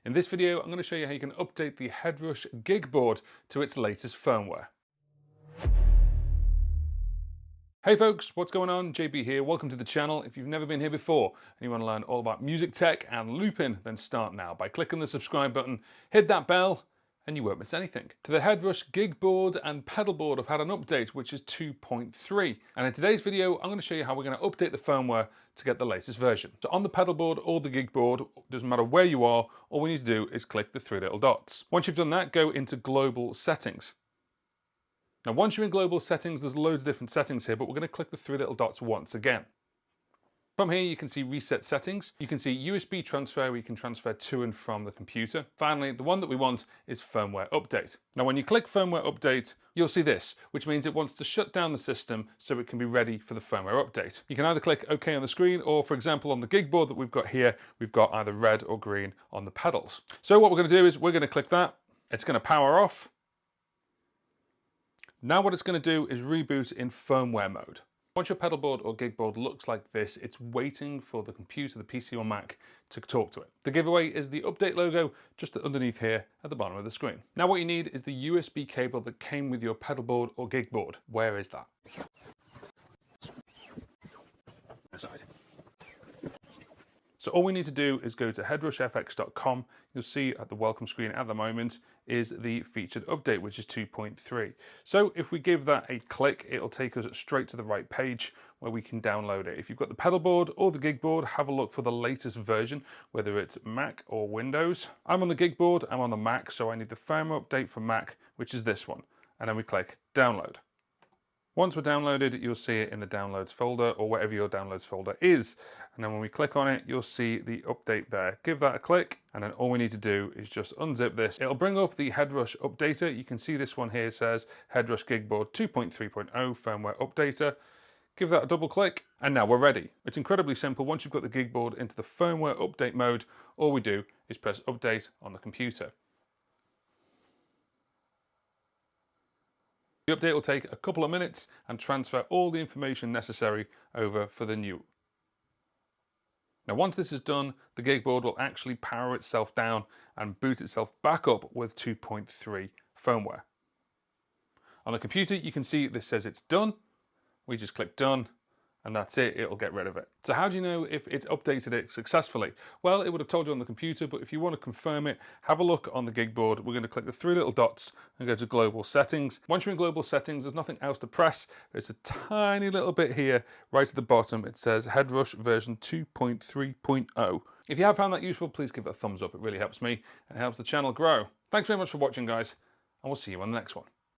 In this video, I'm going to show you how you can update the HeadRush Gigboard to its latest firmware. Hey folks, what's going on? JB here, welcome to the channel. If you've never been here before and you want to learn all about music tech and looping, then start now by clicking the subscribe button, hit that bell, and you won't miss anything. To the HeadRush Gigboard and Pedalboard, I've had an update which is 2.3, and in today's video I'm going to show you how we're going to update the firmware to get the latest version. So on the Pedalboard or the Gigboard, doesn't matter where you are, all we need to do is click the three little dots. Once you've done that, go into Global Settings. Now once you're in Global Settings, there's loads of different settings here, but we're going to click the three little dots once again. From here you can see Reset Settings, you can see USB transfer where you can transfer to and from the computer. Finally, the one that we want is Firmware Update. Now when you click Firmware Update, you'll see this, which means it wants to shut down the system so it can be ready for the firmware update. You can either click OK on the screen, or for example on the Gigboard that we've got here, we've got either red or green on the pedals. So what we're going to do is we're going to click that, it's going to power off. Now what it's going to do is reboot in firmware mode. Once your pedalboard or gigboard looks like this, it's waiting for the computer, the PC or Mac, to talk to it. The giveaway is the update logo just underneath here at the bottom of the screen. Now what you need is the USB cable that came with your pedalboard or gigboard. Where is that? Aside. So all we need to do is go to headrushfx.com. You'll see at the welcome screen at the moment is the featured update, which is 2.3. So if we give that a click, it'll take us straight to the right page where we can download it. If you've got the pedalboard or the gigboard, have a look for the latest version, whether it's Mac or Windows. I'm on the gigboard, I'm on the Mac, so I need the firmware update for Mac, which is this one. And then we click download. Once we're downloaded, you'll see it in the downloads folder or wherever your downloads folder is. And then when we click on it, you'll see the update there. Give that a click, and then all we need to do is just unzip this. It'll bring up the HeadRush updater. You can see this one here says HeadRush Gigboard 2.3.0 firmware updater. Give that a double click, and now we're ready. It's incredibly simple. Once you've got the Gigboard into the firmware update mode, all we do is press update on the computer. The update will take a couple of minutes and transfer all the information necessary over for the new. Now once this is done, the Gigboard will actually power itself down and boot itself back up with 2.3 firmware. On the computer you can see this says it's done. We just click done and that's it, it'll get rid of it. So how do you know if it's updated it successfully? Well, it would have told you on the computer, but if you want to confirm it, have a look on the Gigboard. We're going to click the three little dots and go to Global Settings. Once you're in Global Settings, there's nothing else to press. There's a tiny little bit here, right at the bottom. It says HeadRush version 2.3.0. If you have found that useful, please give it a thumbs up. It really helps me and it helps the channel grow. Thanks very much for watching, guys, and we'll see you on the next one.